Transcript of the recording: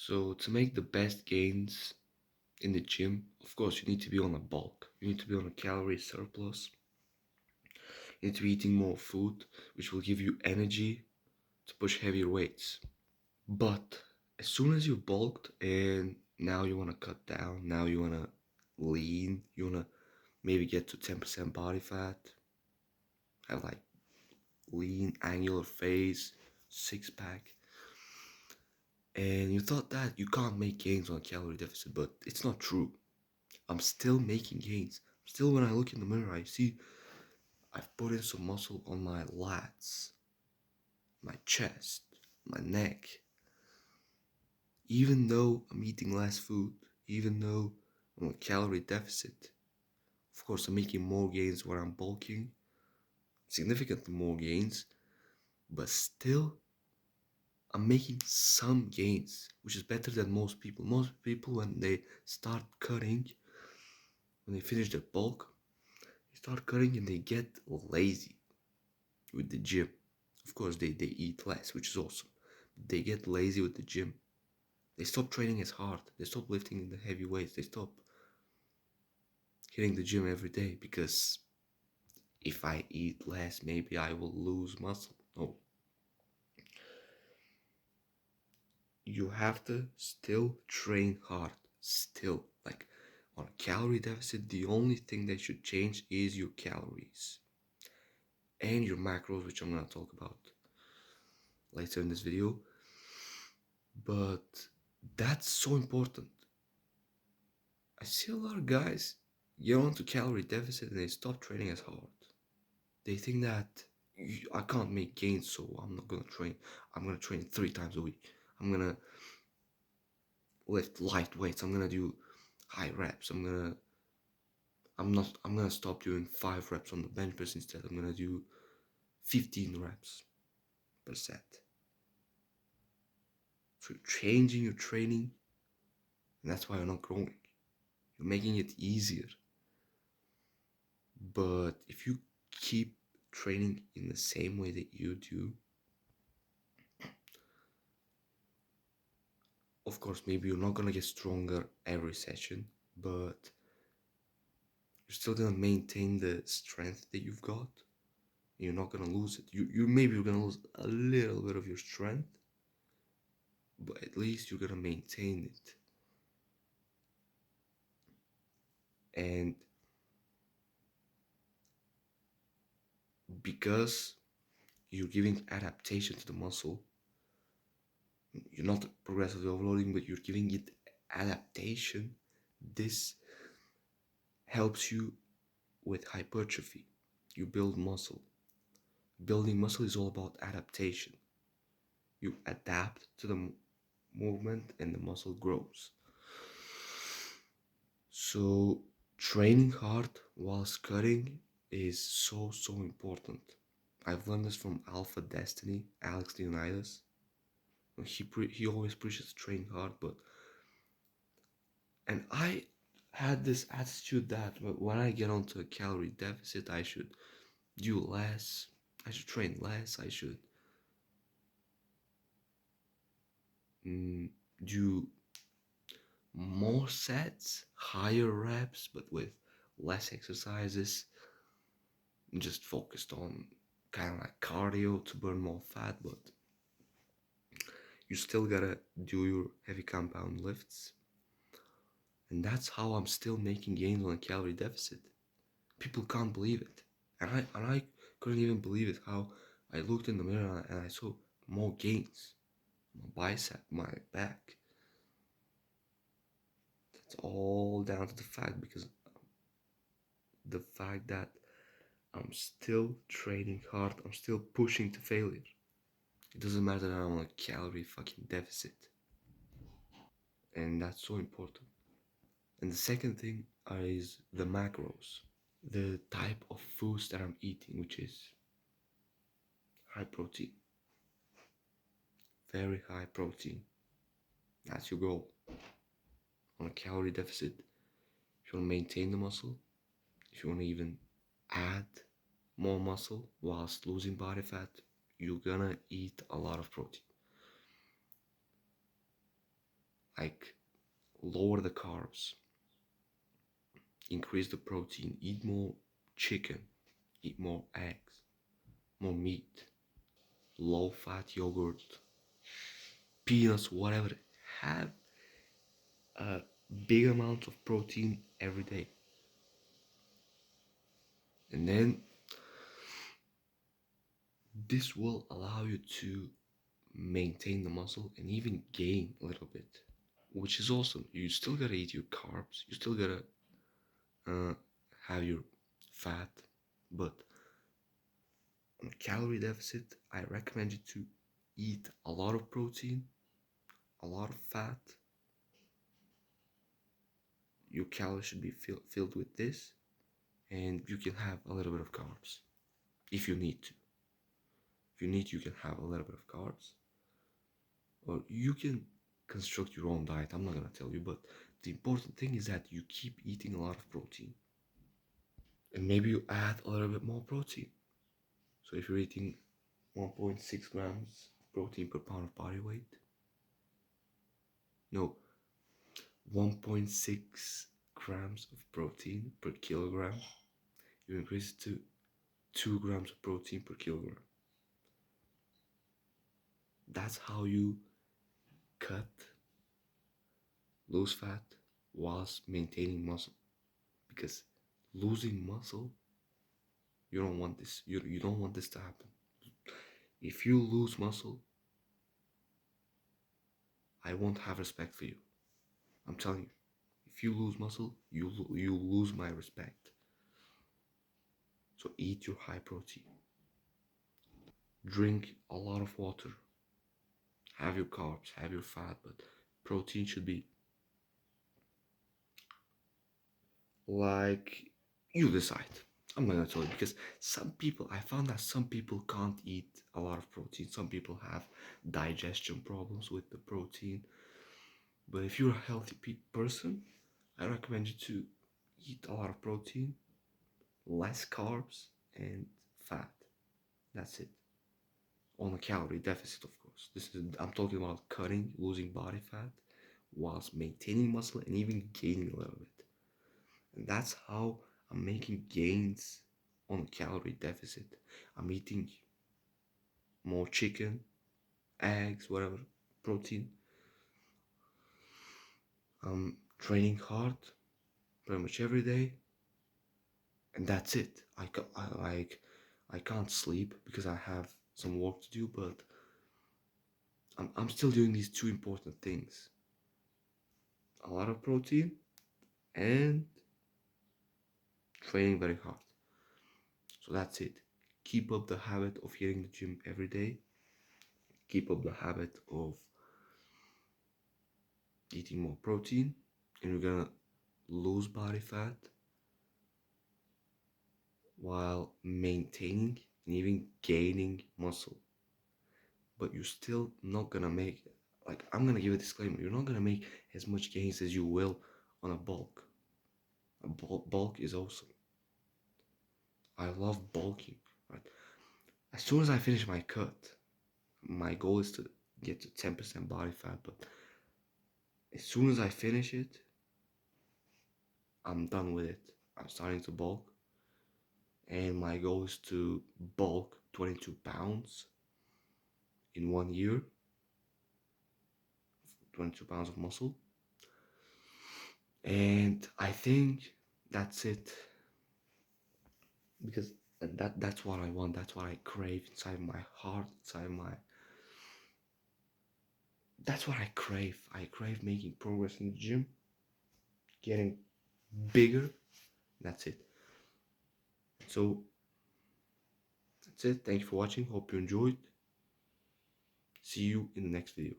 So to make the best gains in the gym, of course, you need to be on a bulk. You need to be on a calorie surplus. You need to be eating more food, which will give you energy to push heavier weights. But as soon as you bulked and now you want to cut down, now you want to lean, you want to maybe get to 10% body fat, have like lean, angular face, six pack, and you thought that you can't make gains on a calorie deficit, but it's not true. I'm still making gains. Still, when I look in the mirror, I see I've put in some muscle on my lats, my chest, my neck. Even though I'm eating less food, even though I'm on a calorie deficit, of course, I'm making more gains when I'm bulking, significantly more gains, but still, I'm making some gains, which is better than most people. Most people, when they start cutting, when they finish their bulk, they start cutting and they get lazy with the gym. Of course, they eat less, which is awesome. They get lazy with the gym. They stop training as hard. They stop lifting the heavy weights. They stop hitting the gym every day because if I eat less, maybe I will lose muscle. No. You have to still train hard. Still. Like on a calorie deficit, the only thing that should change is your calories and your macros, which I'm gonna talk about later in this video. But that's so important. I see a lot of guys get onto calorie deficit and they stop training as hard. They think that I can't make gains, so I'm not gonna train. I'm gonna train 3 times a week. I'm gonna lift light weights. I'm gonna do high reps. I'm gonna stop doing 5 reps on the bench press instead. I'm gonna do 15 reps per set. So you're changing your training, and that's why you're not growing. You're making it easier. But if you keep training in the same way that you do, of course, maybe you're not gonna get stronger every session, but you're still gonna maintain the strength that you've got. You're not gonna lose it. You maybe you're gonna lose a little bit of your strength, but at least you're gonna maintain it. And because you're giving adaptation to the muscle, you're not progressively overloading, but you're giving it adaptation. This helps you with hypertrophy. You build muscle. Building muscle is all about adaptation. You adapt to the movement and the muscle grows. So training hard whilst cutting is so important. I've learned this from Alpha Destiny, Alex Leonidas. He always preaches train hard, and I had this attitude that when I get onto a calorie deficit, I should do less. I should train less. I should do more sets, higher reps, but with less exercises, just focused on kind of like cardio to burn more fat, but you still gotta do your heavy compound lifts. And that's how I'm still making gains on a calorie deficit. People can't believe it. And I couldn't even believe it how I looked in the mirror and I saw more gains. My bicep, my back. It's all down to the fact because the fact that I'm still training hard, I'm still pushing to failure. It doesn't matter that I'm on a calorie fucking deficit. And that's so important. And the second thing is the macros, the type of foods that I'm eating, which is high protein, very high protein. That's your goal. On a calorie deficit, if you want to maintain the muscle, if you want to even add more muscle whilst losing body fat, you're gonna eat a lot of protein. Like, lower the carbs, increase the protein, eat more chicken, eat more eggs, more meat, low fat yogurt, peanuts, whatever. Have a big amount of protein every day. And then this will allow you to maintain the muscle and even gain a little bit, which is awesome. You still gotta eat your carbs, you still gotta uh, have your fat, but on a calorie deficit, I recommend you to eat a lot of protein, a lot of fat. Your calories should be filled with this, and you can have a little bit of carbs if you need to. If you need, you can have a little bit of carbs, or you can construct your own diet. I'm not gonna tell you, but the important thing is that you keep eating a lot of protein, and maybe you add a little bit more protein. So if you're eating 1.6 grams protein per pound of body weight, no, 1.6 grams of protein per kilogram, you increase it to 2 grams of protein per kilogram. That's how you cut, lose fat whilst maintaining muscle. Because losing muscle, you don't want this. You don't want this to happen. If you lose muscle, I won't have respect for you. I'm telling you. If you lose muscle, you lose my respect. So eat your high protein. Drink a lot of water. Have your carbs, have your fat, but protein should be like you decide. I'm not gonna tell you because I found that some people can't eat a lot of protein. Some people have digestion problems with the protein. But if you're a healthy person, I recommend you to eat a lot of protein, less carbs, and fat. That's it. On a calorie deficit, of course. I'm talking about cutting, losing body fat, whilst maintaining muscle and even gaining a little bit. And that's how I'm making gains on a calorie deficit. I'm eating more chicken, eggs, whatever, protein. I'm training hard pretty much every day, and that's it. I can't sleep because I have some work to do, but I'm still doing these two important things: a lot of protein and training very hard. So that's it. Keep up the habit of hitting the gym every day. Keep up the habit of eating more protein, and you're gonna lose body fat while maintaining and even gaining muscle. But you're still not gonna make, like, I'm gonna give a disclaimer, you're not gonna make as much gains as you will on a bulk. A bulk is awesome. I love bulking, right? As soon as I finish my cut, my goal is to get to 10% body fat, but as soon as I finish it, I'm done with it. I'm starting to bulk, and my goal is to bulk 22 pounds in 1 year, 22 pounds of muscle. And I think that's it, because that's what I want, that's what I crave inside my heart, inside my, that's what I crave. I crave making progress in the gym, getting bigger. That's it. So that's it. Thank you for watching. Hope you enjoyed. See you in the next video.